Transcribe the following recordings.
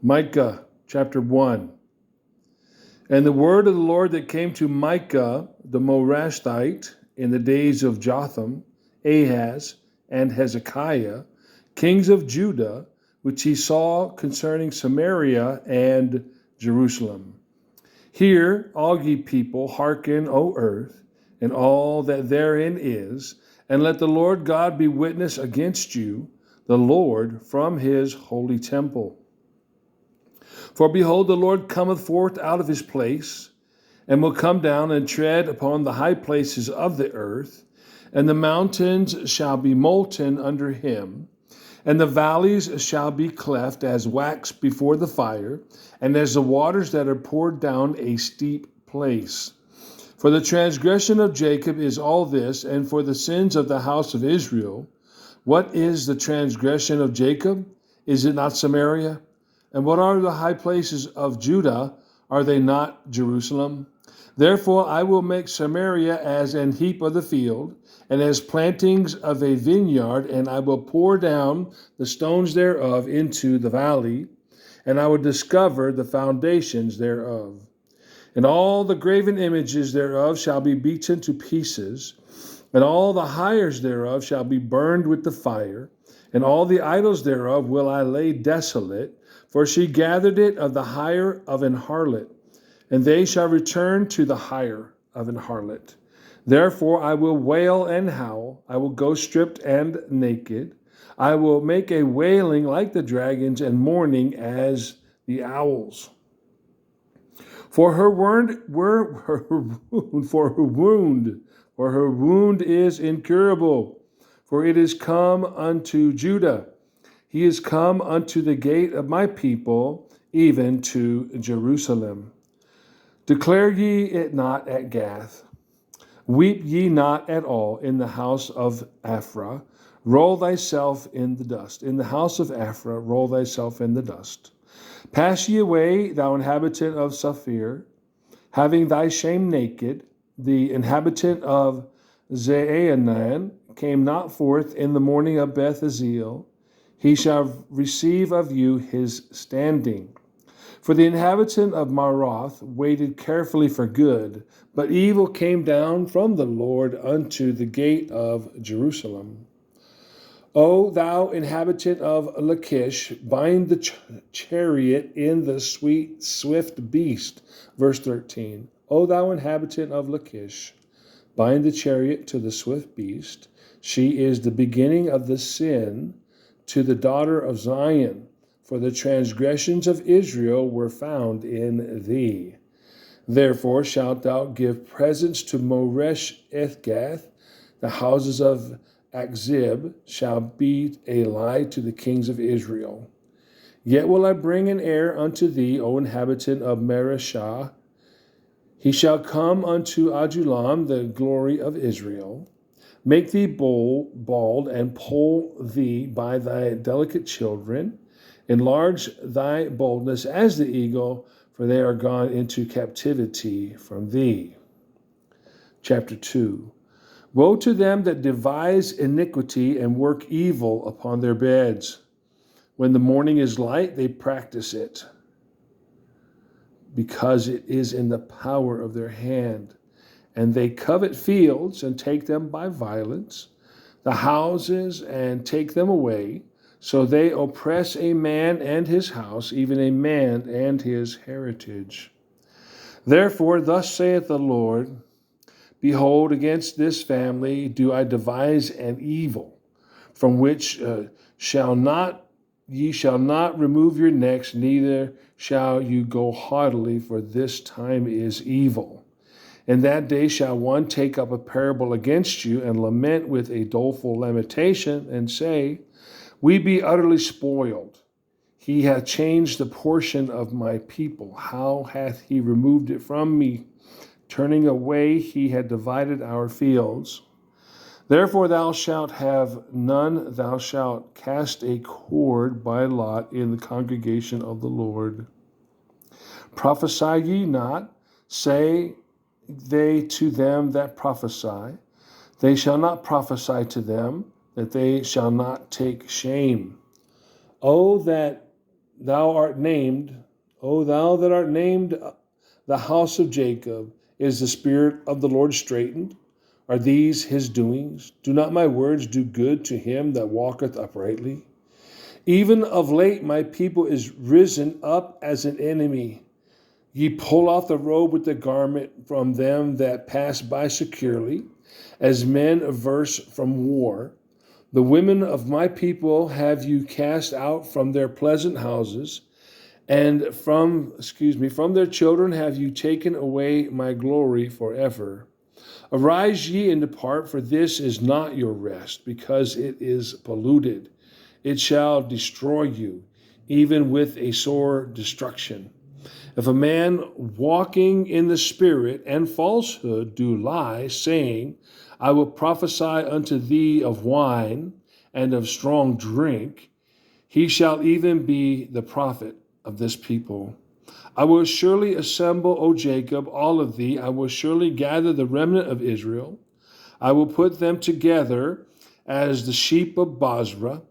Micah chapter 1. And the word of the Lord that came to Micah the Morasthite in the days of Jotham, Ahaz, and Hezekiah, kings of Judah, which he saw concerning Samaria and Jerusalem. Hear, all ye people, hearken, O earth, and all that therein is, and let the Lord God be witness against you, the Lord from his holy temple. For behold, the Lord cometh forth out of his place, and will come down and tread upon the high places of the earth, and the mountains shall be molten under him, and the valleys shall be cleft as wax before the fire, and as the waters that are poured down a steep place. For the transgression of Jacob is all this, and for the sins of the house of Israel. What is the transgression of Jacob? Is it not Samaria? And what are the high places of Judah? Are they not Jerusalem? Therefore I will make Samaria as an heap of the field, and as plantings of a vineyard, and I will pour down the stones thereof into the valley, and I will discover the foundations thereof. And all the graven images thereof shall be beaten to pieces, and all the hires thereof shall be burned with the fire, and all the idols thereof will I lay desolate, for she gathered it of the hire of an harlot, and they shall return to the hire of an harlot. Therefore I will wail and howl, I will go stripped and naked, I will make a wailing like the dragons, and mourning as the owls. For her wound is incurable, for it is come unto Judah. He is come unto the gate of my people, even to Jerusalem. Declare ye it not at Gath. Weep ye not at all in the house of Ephraim. Roll thyself in the dust. In the house of Ephraim, roll thyself in the dust. Pass ye away, thou inhabitant of Saphir, having thy shame naked. The inhabitant of Zaanan came not forth in the morning of Beth Ezel. He shall receive of you his standing. For the inhabitant of Maroth waited carefully for good, but evil came down from the Lord unto the gate of Jerusalem. O thou inhabitant of Lachish, bind the chariot in the swift beast. Verse 13. O thou inhabitant of Lachish, bind the chariot to the swift beast. She is the beginning of the sin to the daughter of Zion, for the transgressions of Israel were found in thee. Therefore shalt thou give presents to Moresh Ethgath, the houses of Achzib shall be a lie to the kings of Israel. Yet will I bring an heir unto thee, O inhabitant of Mareshah. He shall come unto Adullam, the glory of Israel. Make thee bald, and pull thee by thy delicate children. Enlarge thy boldness as the eagle, for they are gone into captivity from thee. Chapter 2. Woe to them that devise iniquity and work evil upon their beds. When the morning is light, they practice it, because it is in the power of their hand. And they covet fields and take them by violence, the houses and take them away. So they oppress a man and his house, even a man and his heritage. Therefore, thus saith the Lord, behold, against this family do I devise an evil, from which ye shall not remove your necks, neither shall you go haughtily, for this time is evil. In that day shall one take up a parable against you, and lament with a doleful lamentation, and say, we be utterly spoiled. He hath changed the portion of my people. How hath he removed it from me? Turning away, he had divided our fields. Therefore thou shalt have none, thou shalt cast a cord by lot in the congregation of the Lord. Prophesy ye not, say they to them that prophesy. They shall not prophesy to them, that they shall not take shame. Oh, that thou art named, O thou that art named the house of Jacob, is the spirit of the Lord straitened? Are these his doings? Do not my words do good to him that walketh uprightly? Even of late my people is risen up as an enemy. Ye pull off the robe with the garment from them that pass by securely, as men averse from war. The women of my people have you cast out from their pleasant houses, and from their children have you taken away my glory forever. Arise ye and depart, for this is not your rest, because it is polluted. It shall destroy you, even with a sore destruction. If a man walking in the Spirit and falsehood do lie, saying, I will prophesy unto thee of wine and of strong drink, he shall even be the prophet of this people. I will surely assemble, O Jacob, all of thee. I will surely gather the remnant of Israel. I will put them together as the sheep of Basra,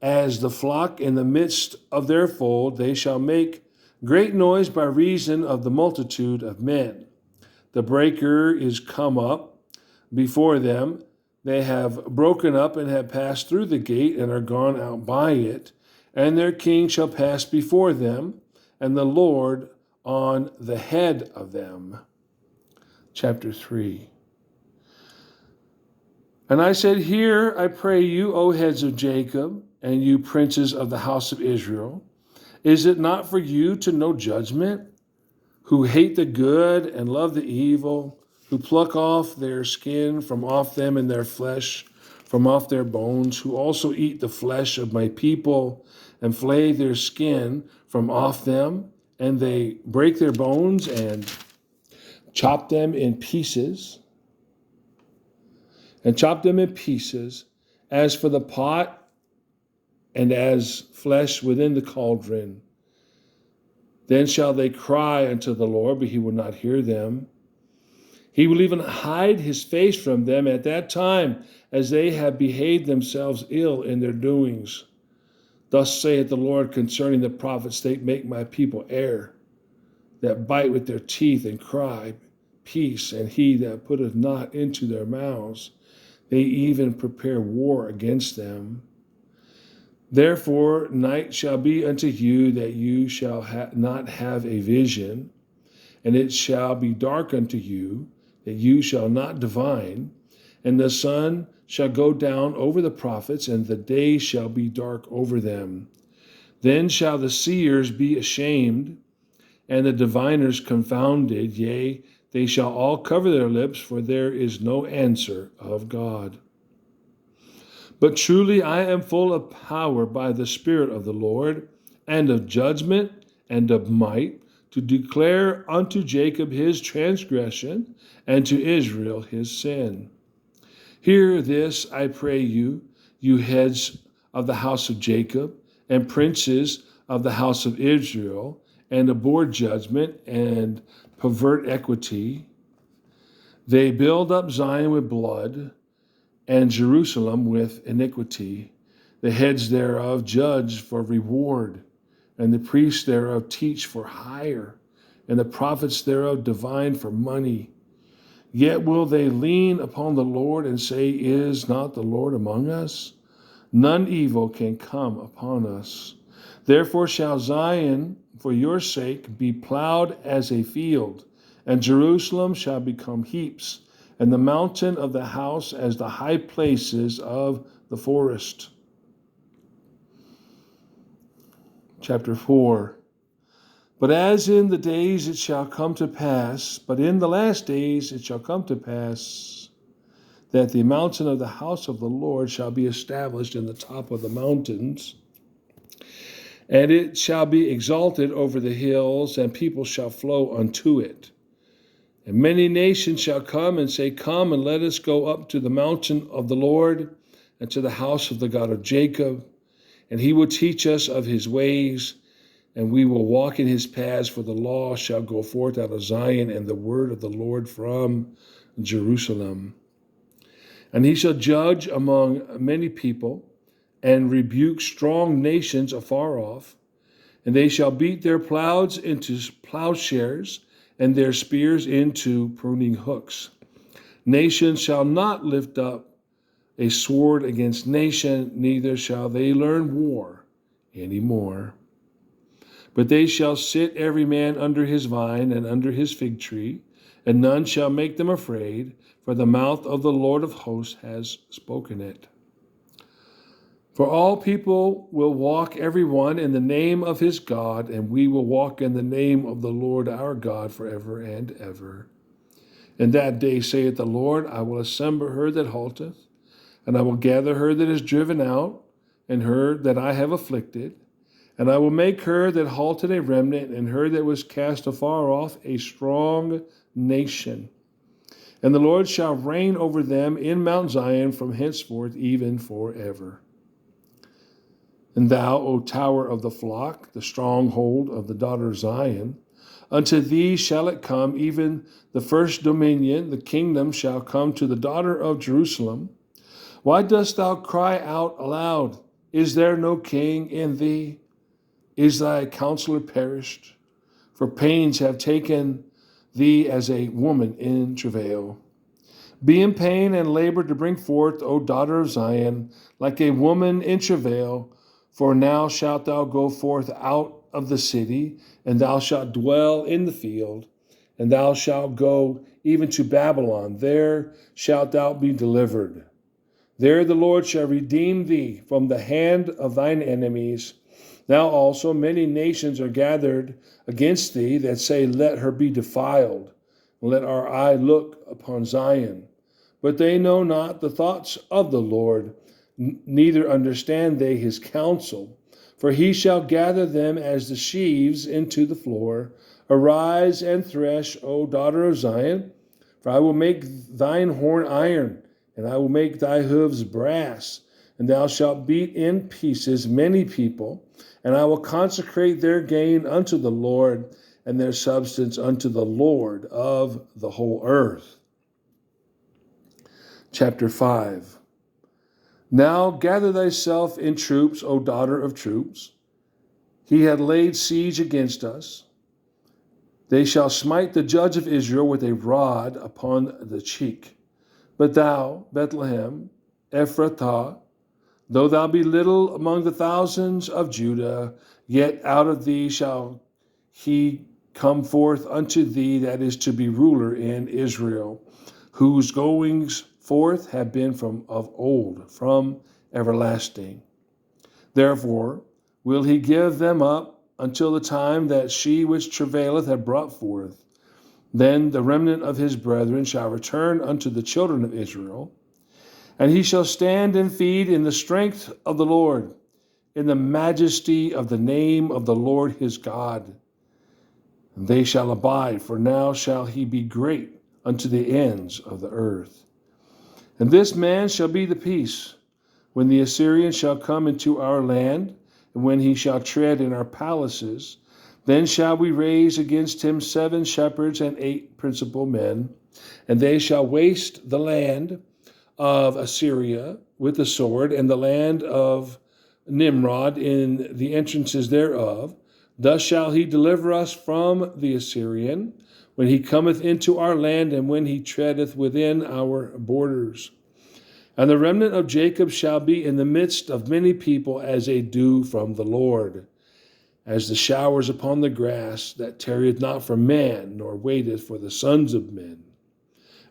as the flock in the midst of their fold. They shall make great noise by reason of the multitude of men. The breaker is come up before them. They have broken up and have passed through the gate and are gone out by it. And their king shall pass before them, and the Lord on the head of them. Chapter 3. And I said, Hear, I pray you, O heads of Jacob, and you princes of the house of Israel. Is it not for you to know judgment, who hate the good and love the evil, who pluck off their skin from off them and their flesh from off their bones, who also eat the flesh of my people and flay their skin from off them, and they break their bones and chop them in pieces, as for the pot and as flesh within the cauldron. Then shall they cry unto the Lord, but he will not hear them. He will even hide his face from them at that time, as they have behaved themselves ill in their doings. Thus saith the Lord concerning the prophets, they make my people err, that bite with their teeth and cry, peace, and he that putteth not into their mouths, they even prepare war against them. Therefore night shall be unto you, that you shall not have a vision, and it shall be dark unto you, that you shall not divine, and the sun shall go down over the prophets, and the day shall be dark over them. Then shall the seers be ashamed, and the diviners confounded, yea, they shall all cover their lips, for there is no answer of God. But truly I am full of power by the Spirit of the Lord, and of judgment, and of might, to declare unto Jacob his transgression, and to Israel his sin. Hear this, I pray you, you heads of the house of Jacob, and princes of the house of Israel, and abhor judgment, and pervert equity. They build up Zion with blood, and Jerusalem with iniquity. The heads thereof judge for reward, and the priests thereof teach for hire, and the prophets thereof divine for money. Yet will they lean upon the Lord and say, Is not the Lord among us? None evil can come upon us. Therefore shall Zion, for your sake, be plowed as a field, and Jerusalem shall become heaps, and the mountain of the house as the high places of the forest. Chapter 4. But as in the days it shall come to pass, but in the last days it shall come to pass, that the mountain of the house of the Lord shall be established in the top of the mountains, and it shall be exalted over the hills, and people shall flow unto it. And many nations shall come and say, Come, and let us go up to the mountain of the Lord, and to the house of the God of Jacob, and he will teach us of his ways, and we will walk in his paths, for the law shall go forth out of Zion, and the word of the Lord from Jerusalem. And he shall judge among many people, and rebuke strong nations afar off, And they shall beat their plows into plowshares, and their spears into pruning hooks. Nation shall not lift up a sword against nation, neither shall they learn war any more. But they shall sit every man under his vine and under his fig tree, and none shall make them afraid, for the mouth of the Lord of hosts has spoken it. For all people will walk every one in the name of his God, and we will walk in the name of the Lord our God forever and ever. In that day, saith the Lord, I will assemble her that halteth, and I will gather her that is driven out, and her that I have afflicted. And I will make her that halted a remnant, and her that was cast afar off a strong nation. And the Lord shall reign over them in Mount Zion from henceforth even forever. And thou, O tower of the flock, the stronghold of the daughter of Zion, unto thee shall it come, even the first dominion, the kingdom shall come to the daughter of Jerusalem. Why dost thou cry out aloud? Is there no king in thee? Is thy counselor perished? For pains have taken thee as a woman in travail. Be in pain and labor to bring forth, O daughter of Zion, like a woman in travail. For now shalt thou go forth out of the city, and thou shalt dwell in the field, and thou shalt go even to Babylon. There shalt thou be delivered. There the Lord shall redeem thee from the hand of thine enemies. Now also many nations are gathered against thee that say, let her be defiled, and let our eye look upon Zion. But they know not the thoughts of the Lord, neither understand they his counsel. For he shall gather them as the sheaves into the floor. Arise and thresh, O daughter of Zion, for I will make thine horn iron, and I will make thy hooves brass, and thou shalt beat in pieces many people, and I will consecrate their gain unto the Lord, and their substance unto the Lord of the whole earth. Chapter 5. Now gather thyself in troops, O daughter of troops. He hath laid siege against us. They shall smite the judge of Israel with a rod upon the cheek. But thou, Bethlehem, Ephrathah, though thou be little among the thousands of Judah, yet out of thee shall he come forth unto thee that is to be ruler in Israel, whose goings forth have been from of old, from everlasting. Therefore will he give them up until the time that she which travaileth have brought forth. Then the remnant of his brethren shall return unto the children of Israel, and he shall stand and feed in the strength of the Lord, in the majesty of the name of the Lord his God. And they shall abide, for now shall he be great unto the ends of the earth. And this man shall be the peace, when the Assyrian shall come into our land, and when he shall tread in our palaces. Then shall we raise against him 7 shepherds and 8 principal men, and they shall waste the land of Assyria with the sword, and the land of Nimrod in the entrances thereof. Thus shall he deliver us from the Assyrian, when he cometh into our land, and when he treadeth within our borders. And the remnant of Jacob shall be in the midst of many people as a dew from the Lord, as the showers upon the grass, that tarrieth not for man, nor waiteth for the sons of men.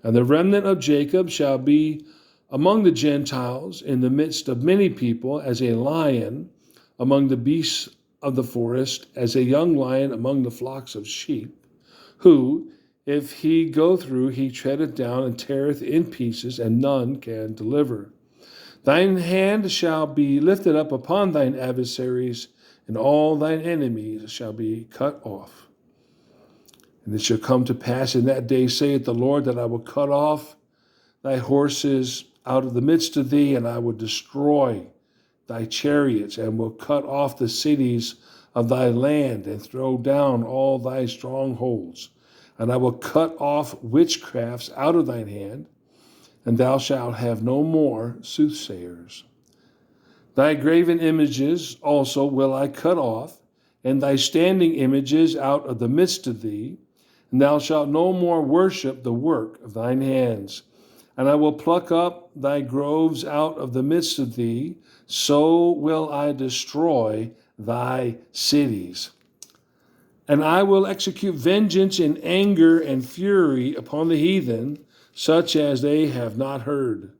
And the remnant of Jacob shall be among the Gentiles, in the midst of many people, as a lion among the beasts of the forest, as a young lion among the flocks of sheep, who, if he go through, he treadeth down and teareth in pieces, and none can deliver. Thine hand shall be lifted up upon thine adversaries, and all thine enemies shall be cut off. And it shall come to pass in that day, saith the Lord, that I will cut off thy horses out of the midst of thee, and I will destroy thy chariots, and will cut off the cities of thy land, and throw down all thy strongholds. And I will cut off witchcrafts out of thine hand, and thou shalt have no more soothsayers. Thy graven images also will I cut off, and thy standing images out of the midst of thee, and thou shalt no more worship the work of thine hands. And I will pluck up thy groves out of the midst of thee, so will I destroy thy cities. And I will execute vengeance in anger and fury upon the heathen, such as they have not heard.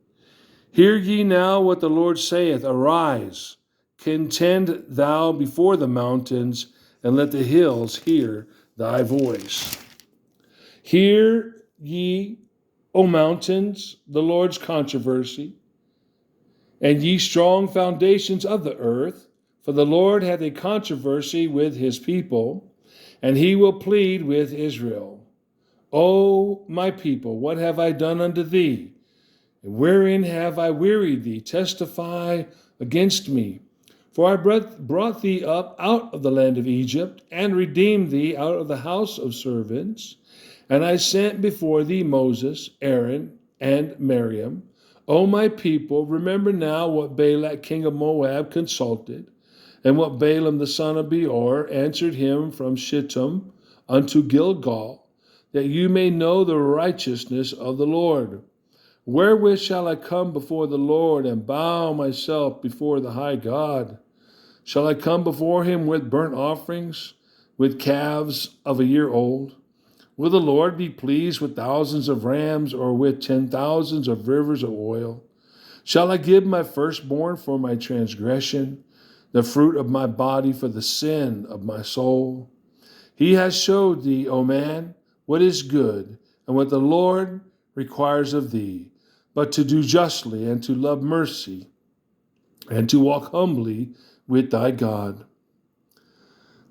Hear ye now what the Lord saith, Arise, contend thou before the mountains, and let the hills hear thy voice. Hear ye, O mountains, the Lord's controversy, and ye strong foundations of the earth, for the Lord hath a controversy with his people, and he will plead with Israel. O my people, what have I done unto thee? And wherein have I wearied thee? Testify against me. For I brought thee up out of the land of Egypt, and redeemed thee out of the house of servants. And I sent before thee Moses, Aaron, and Miriam. O my people, remember now what Balak king of Moab consulted, and what Balaam the son of Beor answered him from Shittim unto Gilgal, that you may know the righteousness of the Lord. Wherewith shall I come before the Lord, and bow myself before the high God? Shall I come before him with burnt offerings, with calves of a year old? Will the Lord be pleased with thousands of rams, or with 10,000s of rivers of oil? Shall I give my firstborn for my transgression, the fruit of my body for the sin of my soul? He has showed thee, O man, what is good, and what the Lord requires of thee, but to do justly, and to love mercy, and to walk humbly with thy God.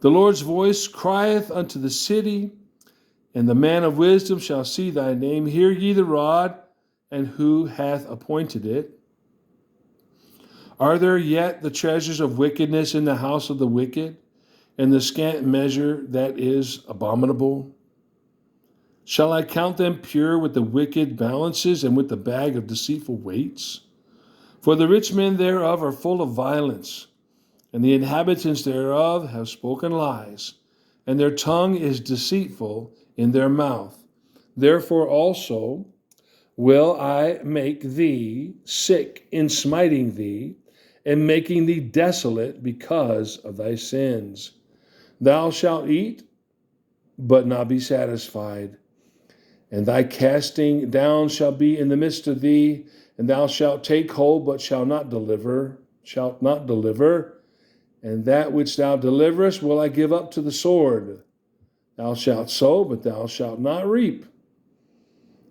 The Lord's voice crieth unto the city, and the man of wisdom shall see thy name. Hear ye the rod, and who hath appointed it? Are there yet the treasures of wickedness in the house of the wicked, and the scant measure that is abominable? Shall I count them pure with the wicked balances, and with the bag of deceitful weights? For the rich men thereof are full of violence, and the inhabitants thereof have spoken lies, and their tongue is deceitful in their mouth. Therefore also will I make thee sick in smiting thee, and making thee desolate because of thy sins. Thou shalt eat, but not be satisfied, and thy casting down shall be in the midst of thee, and thou shalt take hold, but shalt not deliver, and that which thou deliverest will I give up to the sword. Thou shalt sow, but thou shalt not reap.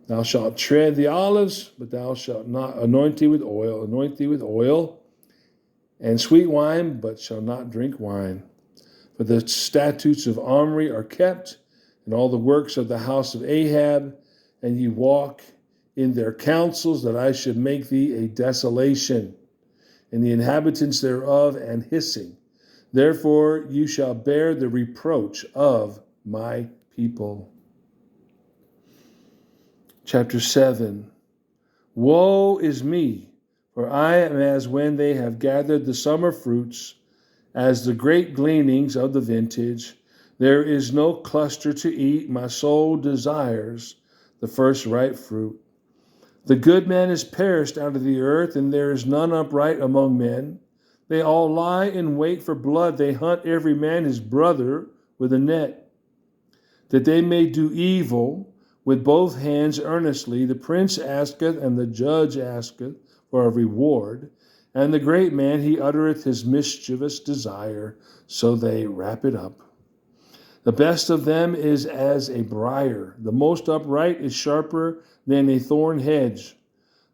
Thou shalt tread the olives, but thou shalt not anoint thee with oil, and sweet wine, but shalt not drink wine. For the statutes of Omri are kept, and all the works of the house of Ahab, and ye walk in their counsels, that I should make thee a desolation, and the inhabitants thereof an hissing. Therefore you shall bear the reproach of my people. Chapter 7. Woe is me, for I am as when they have gathered the summer fruits, as the great gleanings of the vintage. There is no cluster to eat. My soul desires the first ripe fruit. The good man is perished out of the earth, and there is none upright among men. They all lie in wait for blood. They hunt every man his brother with a net, that they may do evil with both hands earnestly. The prince asketh, and the judge asketh for a reward, and the great man, he uttereth his mischievous desire, so they wrap it up. The best of them is as a briar. The most upright is sharper than a thorn hedge.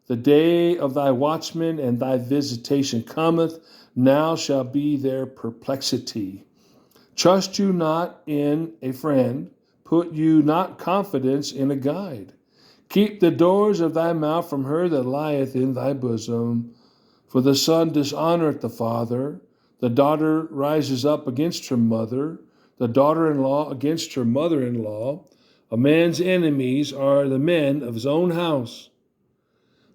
The day of thy watchman and thy visitation cometh. Now shall be their perplexity. Trust you not in a friend. Put you not confidence in a guide. Keep the doors of thy mouth from her that lieth in thy bosom. For the son dishonoreth the father. The daughter rises up against her mother. The daughter-in-law against her mother-in-law. A man's enemies are the men of his own house.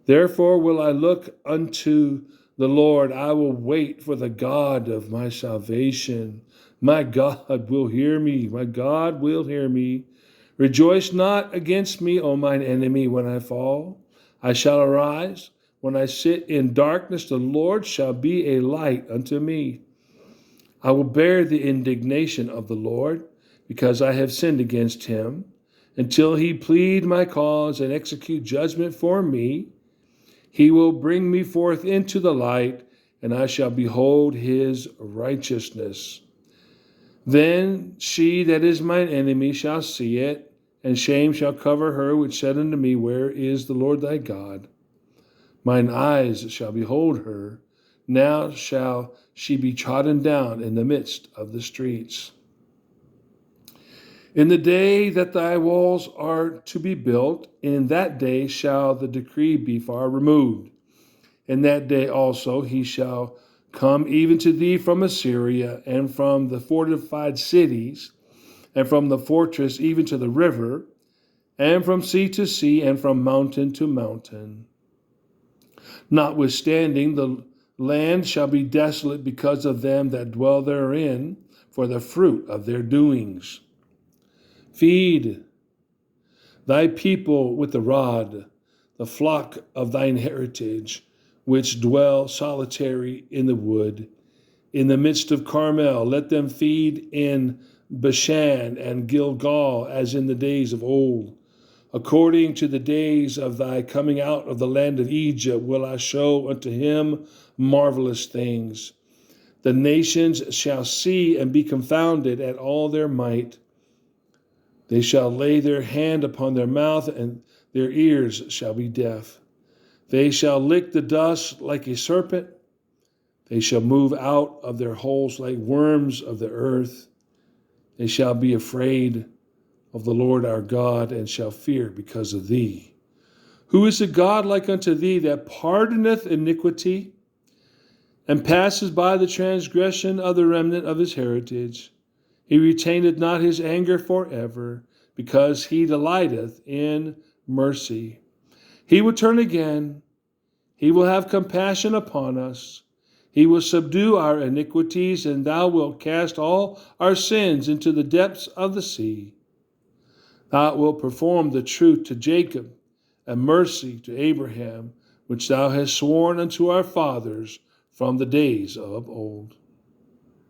Therefore will I look unto the Lord. I will wait for the God of my salvation. My God will hear me. My God will hear me. Rejoice not against me, O mine enemy, when I fall. I shall arise. When I sit in darkness, the Lord shall be a light unto me. I will bear the indignation of the Lord, because I have sinned against him, until he plead my cause and execute judgment for me. He will bring me forth into the light, and I shall behold his righteousness. Then she that is mine enemy shall see it, and shame shall cover her which said unto me, Where is the Lord thy God? Mine eyes shall behold her. Now shall she be trodden down in the midst of the streets. In the day that thy walls are to be built, in that day shall the decree be far removed. In that day also he shall come even to thee from Assyria, and from the fortified cities, and from the fortress even to the river, and from sea to sea, and from mountain to mountain. Notwithstanding, the land shall be desolate because of them that dwell therein, for the fruit of their doings. Feed thy people with the rod, the flock of thine heritage, which dwell solitary in the wood. In the midst of Carmel, let them feed in Bashan and Gilgal, as in the days of old. According to the days of thy coming out of the land of Egypt will I show unto him marvelous things. The nations shall see and be confounded at all their might. They shall lay their hand upon their mouth, and their ears shall be deaf. They shall lick the dust like a serpent. They shall move out of their holes like worms of the earth. They shall be afraid of the Lord our God, and shall fear because of thee. Who is a God like unto thee, that pardoneth iniquity, and passes by the transgression of the remnant of his heritage? He retaineth not his anger forever, because he delighteth in mercy. He will turn again. He will have compassion upon us. He will subdue our iniquities, and thou wilt cast all our sins into the depths of the sea. Thou wilt perform the truth to Jacob, and mercy to Abraham, which thou hast sworn unto our fathers from the days of old.